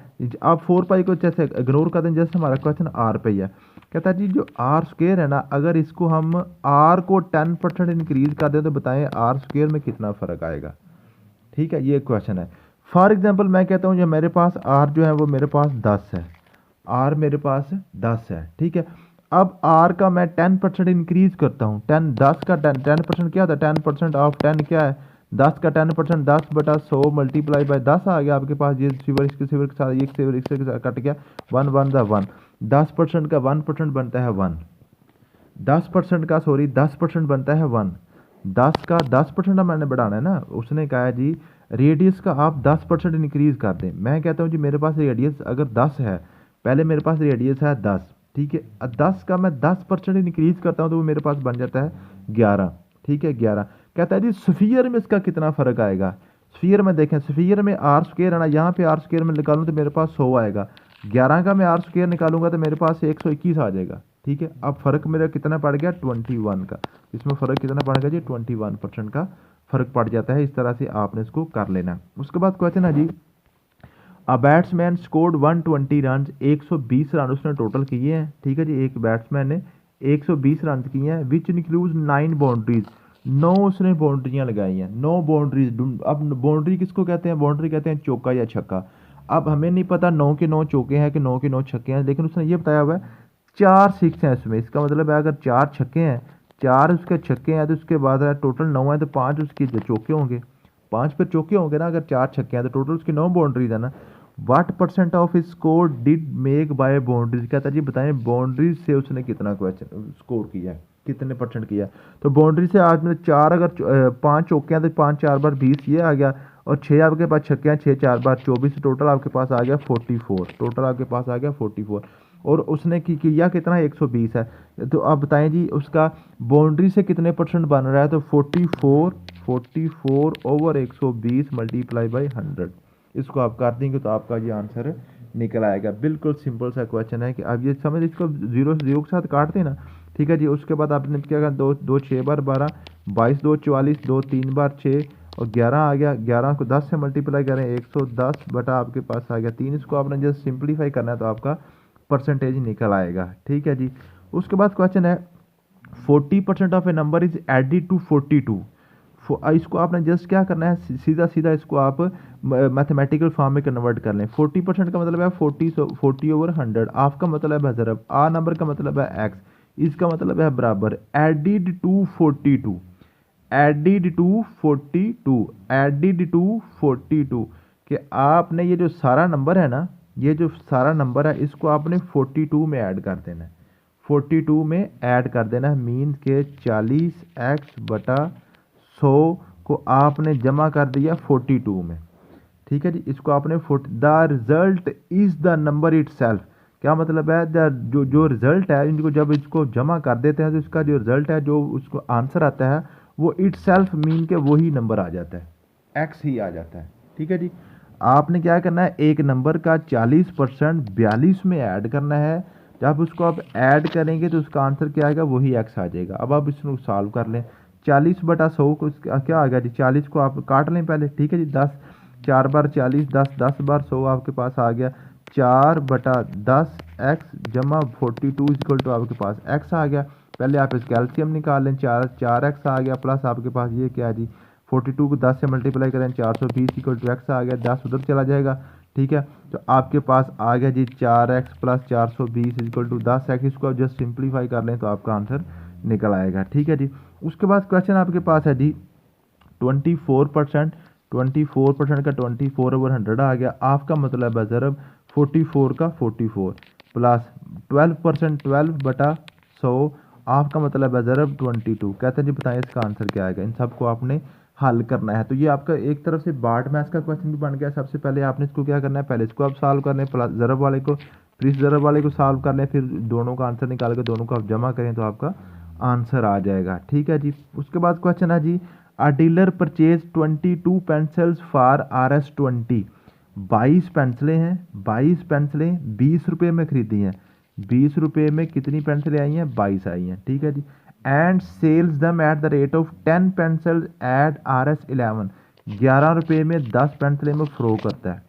आप 4 पाई को जैसे इग्नोर कर दें, जैसे हमारा क्वेश्चन आर पे ही है। कहता है जी जो आर स्क्वायर है ना, अगर इसको हम आर को 10% इंक्रीज कर दें तो बताएं आर स्क्वायर में कितना फ़र्क आएगा। ठीक है, ये क्वेश्चन है। फॉर एग्जांपल मैं कहता हूँ जो मेरे पास आर जो है वो मेरे पास 10 है, आर मेरे पास 10 है। ठीक है, अब आर का मैं 10% इंक्रीज करता हूँ, 10 का 10% क्या था, 10% ऑफ 10 क्या है, 10 का 10%, 10/100 मल्टीप्लाई बाय 10 आ गया आपके पास। ये सिवर इसके सिवर के साथ, एक सिवर इसके साथ कट गया, 1 1 द 1। 10% का 1% बनता है 1, 10% का सॉरी 10% बनता है 1। 10 का 10% मैंने बढ़ाना है ना, उसने कहा है जी रेडियस का आप 10% इंक्रीज कर दें। मैं कहता हूँ जी मेरे पास रेडियस अगर 10 है, पहले मेरे पास रेडियस है 10। ठीक है, 10 का मैं 10% इंक्रीज करता हूँ तो वो मेरे पास बन जाता है 11। ठीक है, 11। कहता है जी स्फीयर में इसका कितना फ़र्क आएगा। स्फीयर में देखें, स्फीयर में आर स्क्वायर है ना, यहाँ पे आर स्क्वायर में निकालूँ तो मेरे पास 100 आएगा, 11 का मैं आर स्क्वायर निकालूंगा तो मेरे पास 121 आ जाएगा। ठीक है, अब फ़र्क मेरा कितना पड़ गया, 21 का। इसमें फ़र्क कितना पड़ गया जी, 21% का फ़र्क पड़ जाता है। इस तरह से आपने इसको कर लेना। उसके बाद क्वेश्चन है जी, a batsman scored 120 run, 120 run उसने टोटल किए हैं। ठीक है जी, एक बैट्समैन ने 120 रन किए हैं, विच इंक्लूड 9 बाउंड्रीज, 9 उसने बाउंड्रियाँ लगाई हैं, 9 बाउंड्रीज। अब बाउंड्री किसको कहते हैं, बाउंड्री कहते हैं चौका या छक्का। अब हमें नहीं पता 9 के 9 चौके हैं कि 9 के 9 छक्के हैं, लेकिन उसने ये बताया हुआ है 4 6 हैं इसमें। इसका मतलब है अगर 4 छक्के हैं, 4 उसके छक्के हैं तो उसके बाद टोटल 9 है तो 5 उसके चौके होंगे, 5 पे चौके होंगे ना। अगर 4 छक्के हैं तो टोटल उसकी 9 बाउंड्रीज है ना। What percent of score did make by boundaries, कहता है जी बताएं बाउंड्रीज से उसने कितना क्वेश्चन स्कोर किया है, कितने परसेंट किया। तो बाउंड्री से आज में 4 अगर 5 चौके हैं तो 5 4 बार 20 ये आ गया, और 6 आपके पास छक्के हैं, 6 4 बार 24, टोटल आपके पास आ गया 44, टोटल आपके पास आ गया 44। और उसने किया कितना, 120 है। तो आप बताएं जी उसका बाउंड्री से कितने परसेंट बन रहा है, तो 44 ओवर 120 मल्टीप्लाई बाई 100। इसको आप कर देंगे तो आपका ये आंसर निकल आएगा। बिल्कुल सिंपल सा क्वेश्चन है कि आप ये समझ, इसको जीरो से जीरो के साथ काटते हैं ना। ठीक है जी, उसके बाद आपने क्या कहा, 2 6 बार 12, 22 2 44, 2 3 बार 6 और 11 आ गया। 11 को 10 से मल्टीप्लाई करें 110 बटा आपके पास आ गया 3। इसको आपने जस्ट सिंप्लीफाई करना है तो आपका परसेंटेज निकल आएगा। ठीक है जी, उसके बाद क्वेश्चन है 40% of a number is added to 42। इसको आपने जस्ट क्या करना है, सीधा सीधा इसको आप मैथमेटिकल फॉर्म में कन्वर्ट कर लें। 40% का मतलब है 40 ओवर 100, ऑफ का मतलब है ज़रब, आ नंबर का मतलब है एक्स, इसका मतलब है बराबर, added to 42, added to 42, added to 42। कि आपने ये जो सारा नंबर है ना, ये जो सारा नंबर है इसको आपने 42 में ऐड कर देना है, 42 में ऐड कर देना है। मीन के 40x बटा 100 को आपने जमा कर दिया 42 में। ठीक है जी, इसको आपने the result is the number it self. क्या मतलब है, जो रिजल्ट है इनको जब इसको जमा कर देते हैं तो इसका जो रिजल्ट है, जो उसको आंसर आता है वो इट सेल्फ मीन के वही नंबर आ जाता है, एक्स ही आ जाता है। ठीक है जी, आपने क्या करना है, एक नंबर का 40% 42 में ऐड करना है। जब उसको आप ऐड करेंगे तो उसका आंसर क्या आएगा, वही एक्स आ जाएगा। अब आप इसको सॉल्व कर लें, 40/100 को क्या आ गया जी, 40 को आप काट लें पहले, ठीक है जी। 10 4 बार 40, 10 बार 100 आपके पास आ गया 4/10 x जमा 42 इक्वल टू आपके पास x आ गया। पहले आप इसका एलसीएम निकाल लें, 4x आ गया प्लस आपके पास ये क्या है जी 42 को 10 से मल्टीप्लाई करें 420 इक्वल टू x आ गया, 10 उधर चला जाएगा, ठीक है। तो आपके पास आ गया जी 4x plus 420 equal to 10x। इसको आप जस्ट सिंप्लीफाई कर लें तो आपका आंसर निकल आएगा, ठीक है जी। उसके बाद क्वेश्चन आपके पास है जी 24%, 24% का 24/100 आ गया। आपका मतलब है ज़रब 44 का 44 प्लस 12%, 12/100 आपका मतलब है ज़रब 22। कहते हैं जी बताएं इसका आंसर क्या आएगा। इन सबको आपने हल करना है। तो ये आपका एक तरफ से बार्ट मैथ्स का क्वेश्चन भी बन गया। सबसे पहले आपने इसको क्या करना है, पहले इसको आप सॉल्व कर लें, प्लस ज़रब वाले को, फिर इस ज़रब वाले को सॉल्व कर लें, फिर दोनों का आंसर निकाल के दोनों को आप जमा करें तो आपका आंसर आ जाएगा, ठीक है जी। उसके बाद क्वेश्चन है जी a dealer purchase 22 pencils for RS20। 22 पेंसिलें हैं, 22 पेंसिलें 20 रुपये में खरीदी हैं। 20 रुपये में कितनी पेंसिलें आई हैं, 22 आई हैं, ठीक है जी। And sells them at the rate of 10 pencils at RS11। 11 रुपये में 10 पेंसिलें में फ़रोख्त करता है।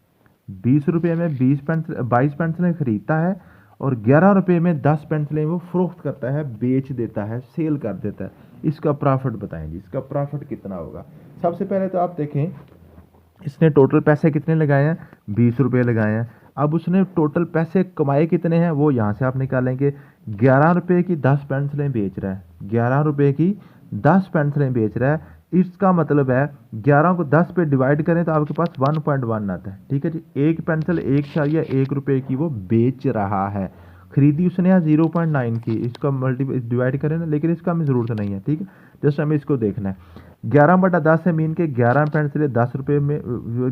20 रुपये में 22 पेंसिलें खरीदता है और 11 रुपये में 10 पेंसिलें वो फ़रोख्त करता है, बेच देता है, सेल कर देता है। इसका प्रॉफिट बताएं जी, इसका प्रॉफिट कितना होगा। सबसे पहले तो आप देखें इसने टोटल पैसे कितने लगाए हैं, 20 रुपये लगाए हैं। अब उसने टोटल पैसे कमाए कितने हैं वो यहाँ से आप निकालेंगे। 11 रुपये की 10 पेंसिलें बेच रहा है, 11 रुपये की 10 पेंसिलें बेच रहा है। इसका मतलब है 11 को 10 पे डिवाइड करें तो आपके पास 1.1 आता है, ठीक है जी। एक पेंसिल 1 रुपये की वो बेच रहा है। खरीदी उसने यहाँ 0.9 की, इसका डिवाइड करें ना, लेकिन इसका हमें ज़रूरत नहीं है, ठीक है। जस्ट हमें इसको देखना है। 11/10 है मीन के 11 पेंसिलें 10 रुपये में,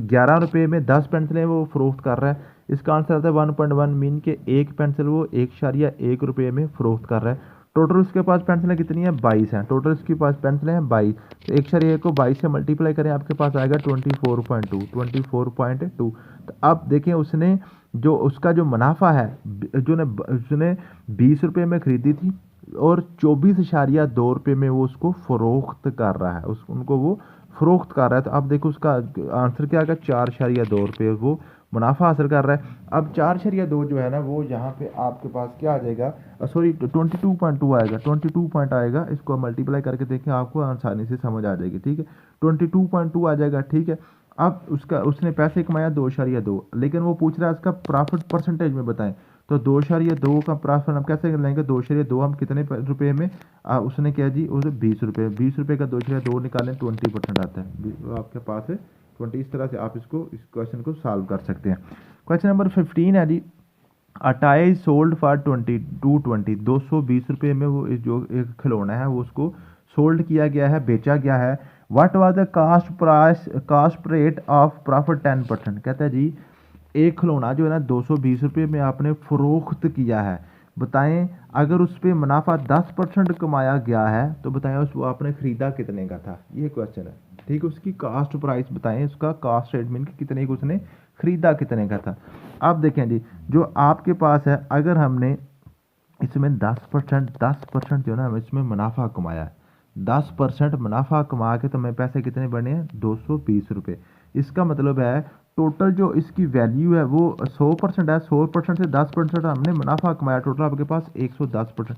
11 रुपये में 10 पेंसिलें वो फ़रोख्त कर रहा है। इसका आंसर आता है 1.1 मीन के एक पेंसिल वो 1.1 रुपये में फ़रोख्त कर रहा है। टोटल उसके पास पेंसिलें कितनी हैं, 22 हैं। टोटल उसके पास पेंसिलें हैं 22। तो 1.1 को 22 से मल्टीप्लाई करें आपके पास आएगा 24.2, 24.2। तो अब देखें उसने जो उसका जो मुनाफा है, जो ने उसने 20 रुपये में खरीदी थी और 24.2 रुपये में वो उसको फ़रोख्त कर रहा है, उनको वो फ़रोख्त कर रहा है। तो अब देखो उसका आंसर क्या आएगा, 4.2 रुपये वो मुनाफा हासिल कर रहा है। अब 4.2 जो है ना वो यहाँ पे आपके पास क्या आ जाएगा, सॉरी 22.2 आएगा, 22 पॉइंट आएगा। इसको मल्टीप्लाई करके देखें आपको आसानी से समझ आ जाएगी, ठीक है। 22.2 आ जाएगा, ठीक है। अब उसने पैसे कमाया 2.2, लेकिन वो पूछ रहा है इसका प्रॉफिट परसेंटेज में बताएं। तो 2.2 का प्रॉफिट हम कैसे लेंगे, 2.2 हम कितने रुपये में, उसने क्या जी उसे 20 रुपये, 20 रुपये का 2.2 निकालें 20% आता है आपके पास है 20। इस तरह से आप इस क्वेश्चन को सॉल्व कर सकते हैं। क्वेश्चन नंबर 15 है जी अ टॉय सोल्ड फॉर 220, 220 रुपये में वो जो एक खिलौना है वो उसको सोल्ड किया गया है, बेचा गया है। What was the cost rate of profit 10%। कहता है जी एक खिलौना जो है ना 220 रुपये में आपने फ़रोख्त किया है, बताएं अगर उस पर मुनाफा 10% कमाया गया है तो बताएं उस वो आपने ख़रीदा कितने का था, ये क्वेश्चन है, ठीक है। उसकी कास्ट प्राइस बताएं, उसका कास्ट रेट मीन कितने को उसने ख़रीदा कितने का था। अब देखें जी जो आपके पास है, अगर हमने इसमें 10% जो ना इसमें मुनाफा कमाया है, 10% मुनाफा कमा के तो मेरे पैसे कितने बने हैं, 220 रुपये। इसका मतलब है टोटल जो इसकी वैल्यू है वो 100% है, 100% से 10% हमने मुनाफा कमाया, टोटल आपके पास 110%।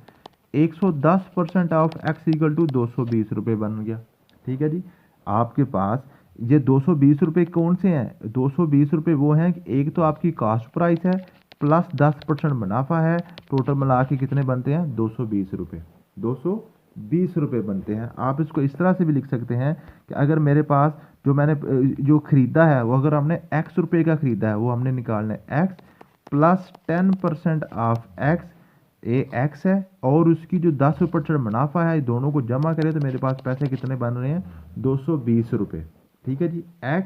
110% ऑफ x इक्वल टू 220 रुपये बन गया, ठीक है जी। आपके पास ये 220 रुपये कौन से हैं, 220 रुपये वो हैं कि एक तो आपकी कास्ट प्राइस है प्लस 10% मुनाफा है, टोटल मिला के कितने बनते हैं, 220 रुपये, 220 रुपये बनते हैं। आप इसको इस तरह से भी लिख सकते हैं कि अगर मेरे पास जो मैंने जो ख़रीदा है वो अगर हमने x रुपये का ख़रीदा है वो हमने निकालना है x प्लस 10% ऑफ x, ये x है, और उसकी जो 10% मुनाफा है, दोनों को जमा करें तो मेरे पास पैसे कितने बन रहे हैं, 220 रुपये, ठीक है जी। x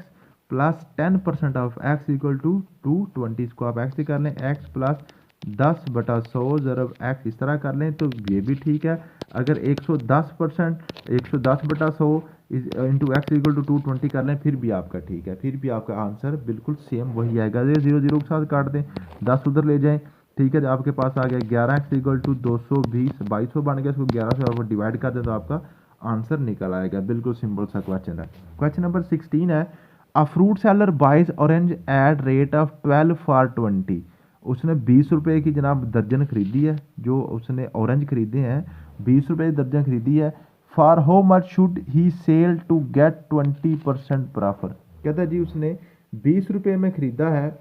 plus 10% of x equal to 220, इसको आप x से कर लें, x प्लस 10/100 ज़रब x इस तरह कर लें तो ये भी ठीक है। अगर 110% 110/100 इंटू एक्स इक्वल टू 220 कर लें फिर भी आपका ठीक है, फिर भी आपका आंसर बिल्कुल सेम वही आएगा। ये 0 के साथ काट दें, 10 उधर ले जाएं, ठीक है। आपके पास आ गया 11x इक्वल टू 220, 2200 बन गया, इसको 11 से आपको डिवाइड कर दें तो आपका आंसर निकल आएगा। बिल्कुल सिंपल सा क्वेश्चन है। क्वेश्चन नंबर 16 है, a fruit seller buys orange at rate of 12 for 20। उसने 20 रुपये की जनाब दर्जन खरीदी है, जो उसने ऑरेंज खरीदे हैं 20 रुपये की दर्जन खरीदी है। For how much should he sell to get 20% profit. कहता है जी उसने 20 रुपये में खरीदा है,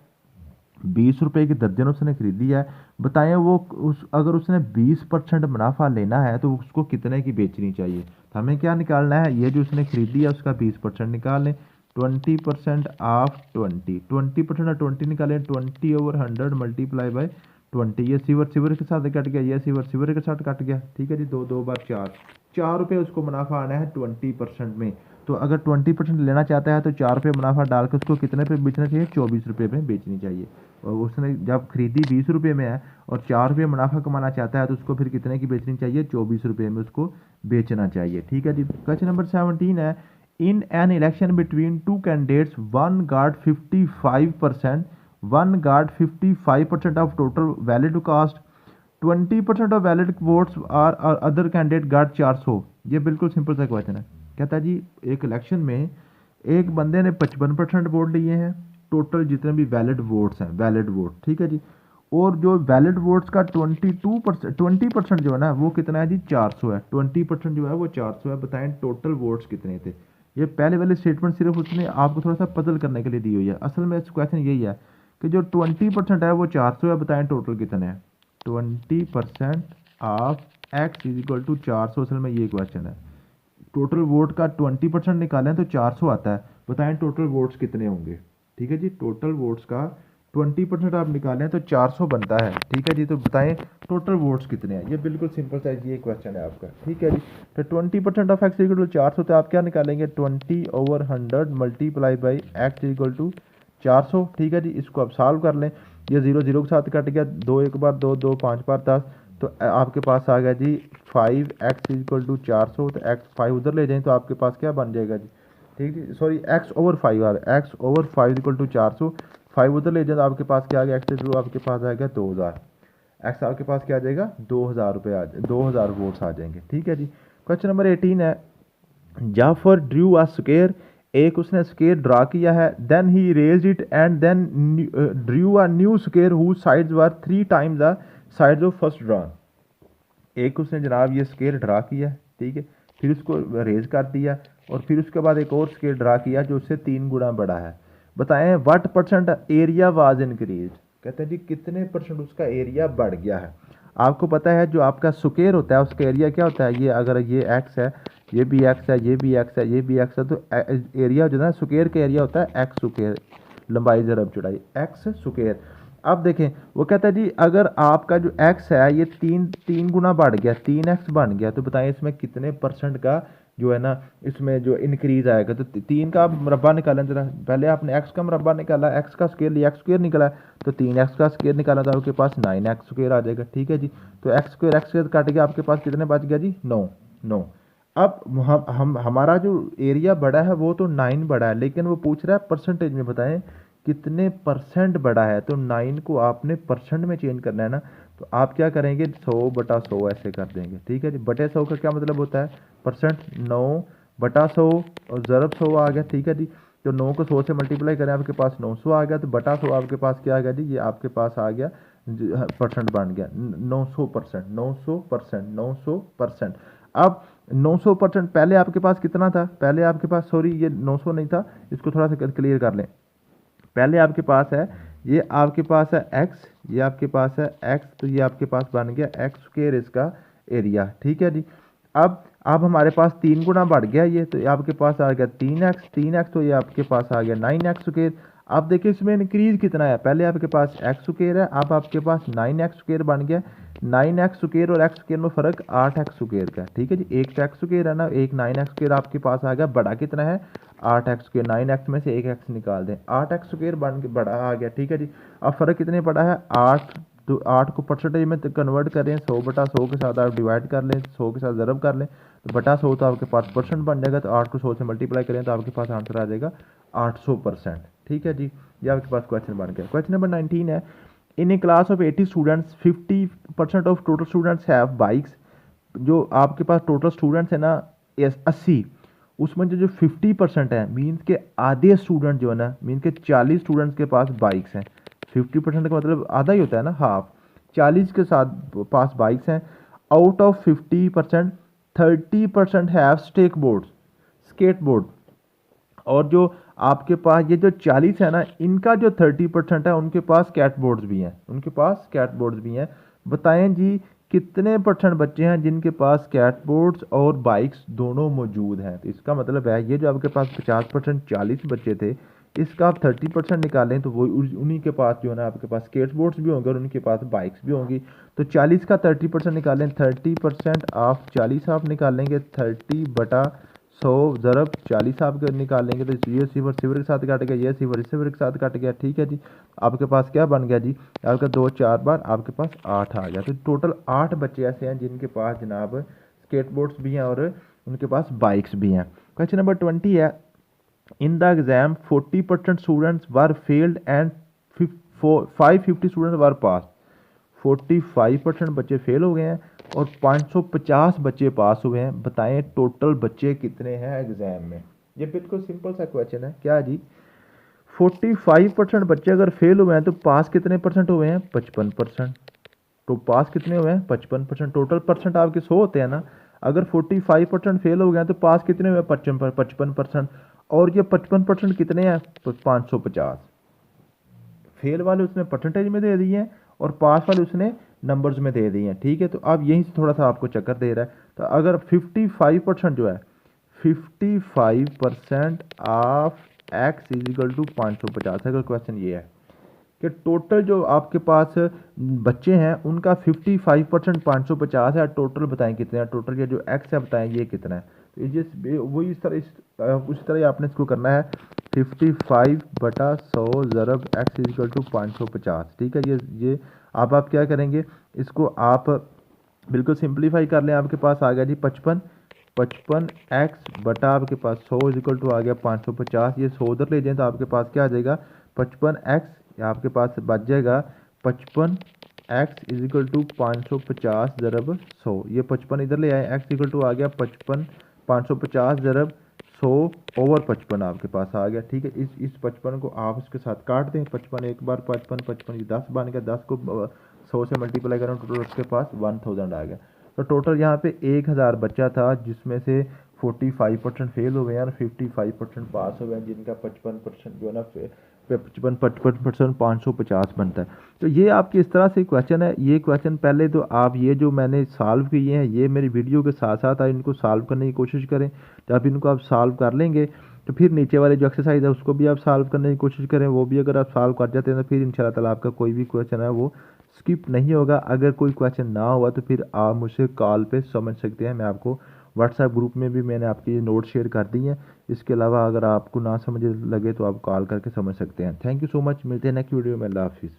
20 रुपये की दर्जन उसने खरीदी है। बताएं वो अगर उसने 20% मुनाफा लेना है तो उसको कितने की बेचनी चाहिए। तो हमें क्या निकालना है, ये जो उसने खरीदी है उसका 20% निकाल लें। 20% ऑफ 20% और 20 निकालें, 20/100 मल्टीप्लाई बाय 20। ये सिवर सिवर के साथ कट गया, ये सिवर सिवर के साथ कट गया। ठीक है जी, 2 2 बार 4, 4 रुपये उसको मुनाफा आना है 20% में। तो अगर 20% लेना चाहता है तो 4 रुपये मुनाफा डाल के उसको कितने पे बेचना चाहिए, 24 रुपये में बेचनी चाहिए। और उसने जब खरीदी 20 रुपये में है और 4 रुपये मुनाफा कमाना चाहता है तो उसको फिर कितने की बेचनी चाहिए, 24 रुपये में उसको बेचना चाहिए। ठीक है जी। क्वेश्चन नंबर 17 है, in an election between two candidates one got 55%, one got 55% of total valid cast, 20% of valid votes are other candidate got 400। ये बिल्कुल सिंपल सा क्वेश्चन है। कहता है जी एक इलेक्शन में एक बंदे ने 55% वोट लिए हैं, टोटल जितने भी वैलिड वोट्स हैं, वैलिड वोट, ठीक है जी। और जो वैलिड वोट्स का 20% जो है ना वो कितना है जी, 400 है। 20% जो है वो 400 है। बताएं टोटल वोट्स कितने थे। ये पहले वाली स्टेटमेंट सिर्फ उसने आपको थोड़ा सा पजल करने के लिए दी हुई है। असल में क्वेश्चन यही है कि जो 20% है वो 400 है। बताएं टोटल कितने हैं। 20% of x is equal to 400। असल में ये क्वेश्चन है। टोटल वोट का 20% निकालें तो 400 आता है। बताएं टोटल वोट्स कितने होंगे। ठीक है जी, टोटल वोट्स का 20% आप निकालें तो 400 बनता है। ठीक है जी, तो बताएं टोटल वोट्स कितने हैं। ये बिल्कुल सिंपल सा ये क्वेश्चन है आपका। ठीक है जी, तो 20% ऑफ एक्स इक्वल टू 400, तो आप क्या निकालेंगे, 20/100 multiply by x equal to 400। ठीक है जी, इसको आप सॉल्व कर लें। ये 0 0 के साथ कट गया, 2 1 बार 2, 2 5 बार 10, तो आपके पास आ गया जी 5x इक्वल टू 400। तो एक्स 5 उधर ले जाएं तो आपके पास क्या बन जाएगा जी, ठीक है, सॉरी x/5 आ रहा है, x/5 इक्वल टू 400। 5 उधर ले जाए तो आपके पास क्या आ गया, एक्स थ्रू आपके पास आएगा 2000। एक्स आपके पास क्या आ जाएगा, 2000 रुपये आ जाए, 2000 वोट्स आ जाएंगे। ठीक है जी। क्वेश्चन नंबर 18 है, जाफर ड्रू अ स्क्वेयर। एक उसने स्क्वेयर ड्रा किया है, then he razed it and then drew a new square whose sides were 3 times the sides of first drawn. एक उसने जनाब ये स्केयर ड्रा किया, ठीक है, फिर उसको रेज कर दिया और फिर उसके बाद एक और स्केयर ड्रा किया जो उससे 3 गुना बड़ा है। बताएं what percent area was increase. कहते हैं जी कितने परसेंट उसका एरिया बढ़ गया है। आपको पता है जो आपका स्क्वायर होता है उसका एरिया क्या होता है, ये अगर ये एक्स है, ये भी एक्स है, ये भी एक्स है, ये भी एक्स है, तो एरिया जो है ना स्क्वायर का एरिया होता है एक्स स्क्वायर, लंबाई ज़रब चौड़ाई एक्स स्क्वायर। अब देखें वो कहता है जी अगर आपका जो एक्स है ये तीन गुना बढ़ गया, 3x बन गया, तो बताएं इसमें कितने परसेंट का जो है ना इसमें जो इंक्रीज आएगा। तो 3 का मुरब्बा निकालें जरा। पहले आपने x का मुरब्बा निकाला, x का स्क्वायर लिया, x स्क्वायर निकला, तो 3x का स्क्वायर निकाला तो आपके पास 9x स्क्वायर आ जाएगा। ठीक है जी, तो x स्क्वायर काट के आपके पास कितने बच गया जी, 9। अब हम हमारा जो एरिया बढ़ा है वो तो 9 बढ़ा है, लेकिन वो पूछ रहा है परसेंटेज में। बताएं कितने परसेंट बढ़ा है, तो 9 को आपने परसेंट में चेंज करना है ना, तो आप क्या करेंगे 100/100 ऐसे कर देंगे। ठीक है जी, बटे 100 का क्या मतलब होता है परसेंट, 9/100 और ज़रब 100 आ गया। ठीक है जी, तो 9 को 100 से मल्टीप्लाई करें आपके पास 900 आ गया, तो बटा 100 आपके पास क्या आ गया जी, ये आपके पास आ गया परसेंट बन गया 900%, 900%, 900%। अब 900% पहले आपके पास कितना था, पहले आपके पास सॉरी ये 900 नहीं था, इसको थोड़ा सा क्लियर कर लें। पहले आपके पास है, ये आपके पास है x, ये आपके पास है x, तो ये आपके पास बन गया x स्क्वायर इसका एरिया। ठीक है जी, अब हमारे पास 3 गुना बढ़ गया ये, तो आपके पास आ गया 3x, तो ये आपके पास आ गया 9x स्क्वायर। अब देखिए इसमें इंक्रीज कितना है, पहले आपके पास x स्क्वायर है, अब आपके पास 9x स्क्वायर बन गया। 9x स्क्वायर और x स्क्वायर में फ़र्क 8x स्क्वायर का। ठीक है जी, एक तो x स्क्वायर है ना, एक 9x स्क्वायर आपके पास आ गया, बड़ा कितना है 8x स्क्वायर। 9x में से एक x निकाल दें, 8x स्क्वायर बन के बड़ा आ गया। ठीक है जी, अब फ़र्क कितने पड़ा है 8, तो 8 को परसेंटेज में कन्वर्ट करें, 100/100 के साथ आप डिवाइड कर लें, 100 के साथ ज़रब कर लें, तो बटा 100 तो आपके पास परसेंट बन जाएगा, तो 8 को 100 से मल्टीप्लाई करें तो आपके पास आंसर आ जाएगा 800%। ठीक है जी, ये आपके पास क्वेश्चन बन गया। क्वेश्चन नंबर 19 है, in a class of 80 students 50% of total students have bikes. जो आपके पास टोटल स्टूडेंट्स है ना 80, उसमें जो 50% है, मीन्स के आधे स्टूडेंट जो है ना, मीन्स के 40 स्टूडेंट्स के पास बाइक्स हैं। 50% का मतलब आधा ही होता है ना, हाफ। 40 के साथ पास बाइक्स हैं। Out of 50%, 30% have skateboard. और जो आपके पास ये जो 40 है ना, इनका जो 30% है उनके पास कैटबोर्ड्स भी हैं, उनके पास कैटबोर्ड्स भी हैं। बताएं जी कितने परसेंट बच्चे हैं जिनके पास कैटबोर्ड्स और बाइक्स दोनों मौजूद हैं। तो इसका मतलब है ये जो आपके पास 50%, 40 बच्चे थे, इसका आप 30% निकालें तो वो उन्हीं के पास जो है ना, आपके पास स्केटबोर्ड्स भी होंगे और उनके पास बाइक्स भी होंगी। तो 40 का 30% निकालें, 30% ऑफ 40 आप निकालेंगे, 30/100 ज़रब 40 आप निकालेंगे तो ये सिफर सिफर के साथ काट गया, ये सिफर सिफर के साथ काट गया। ठीक है जी, आपके पास क्या बन गया जी, आपका 2 4 बार आपके पास 8 आ गया। तो टोटल 8 बच्चे ऐसे हैं जिनके पास जनाब स्केटबोर्ड्स भी हैं और उनके पास बाइक्स भी हैं। क्वेश्चन नंबर 20 है, in the exam 40% students were failed and 550 students were pass. 45% बच्चे फेल हो गए हैं और 550 बच्चे पास हुए हैं। बताएं टोटल बच्चे कितने हैं एग्जाम में। ये बिल्कुल सिंपल सा क्वेश्चन है। क्या जी, 45% बच्चे अगर फेल हुए हैं तो पास कितने परसेंट हुए हैं, 55%। तो पास कितने हुए हैं, 55%। टोटल परसेंट आपके 100 होते हैं ना, अगर 45% फेल हो गए हैं तो पास कितने हुए, 55%। और ये 55% कितने हैं, तो 550। फेल वाले उसने परसेंटेज में दे दिए हैं और पास वाले उसने नंबर्स में दे दिए हैं। ठीक है, तो अब यहीं से थोड़ा सा आपको चक्कर दे रहा है। तो अगर 55% जो है, 55% ऑफ x इजिकल टू 550, अगर क्वेश्चन ये है कि टोटल जो आपके पास बच्चे हैं उनका 55% 550 है, टोटल बताएं कितने हैं, टोटल ये जो x है बताएं ये कितना है। तो ये वही उसी तरह आपने इसको करना है, 55/100 ज़रब x इजिकल टू 550। ठीक है, ये अब आप क्या करेंगे, इसको आप बिल्कुल सिंप्लीफाई कर लें। आपके पास आ गया जी 55x बटा आपके पास 100 इजिकल टू आ गया 550। ये 100 उधर ले जाएं तो आपके पास क्या आ जाएगा, 55x आपके पास बच जाएगा 55x इजिकल टू 550 ज़रब 100। ये 55 इधर ले आए, x इजिकल टू आ गया 550 ज़रब 100 ओवर 55 आपके पास आ गया। ठीक है, इस 55 को आप इसके साथ काट दें, 55 एक बार 55 ये 10 बन गया, 10 को 100 से मल्टीप्लाई करें, टोटल उसके पास 1000 आ गया। तो टोटल यहाँ पे 1000 बच्चा था जिसमें से 45% फेल हो गए हैं और 55% पास हो गए हैं, जिनका 55% जो है ना 55% 550 बनता है। तो ये आपकी इस तरह से क्वेश्चन है। ये क्वेश्चन पहले तो आप ये जो मैंने सॉल्व किए हैं ये मेरी वीडियो के साथ साथ आप इनको सॉल्व करने की कोशिश करें। जब इनको आप सॉल्व कर लेंगे तो फिर नीचे वाले जो एक्सरसाइज है उसको भी आप सॉल्व करने की कोशिश करें, वो भी अगर आप सॉल्व कर जाते हैं तो फिर इंशाल्लाह ताला आपका कोई भी क्वेश्चन है वो स्किप नहीं होगा। अगर कोई क्वेश्चन ना हुआ तो फिर आप मुझसे कॉल पे समझ सकते हैं, मैं आपको व्हाट्सएप ग्रुप में भी मैंने आपके ये नोट शेयर कर दी हैं। इसके अलावा अगर आपको ना समझ लगे तो आप कॉल करके समझ सकते हैं। थैंक यू सो मच, मिलते हैं नेक्स्ट वीडियो में। अल्लाह हाफिज़।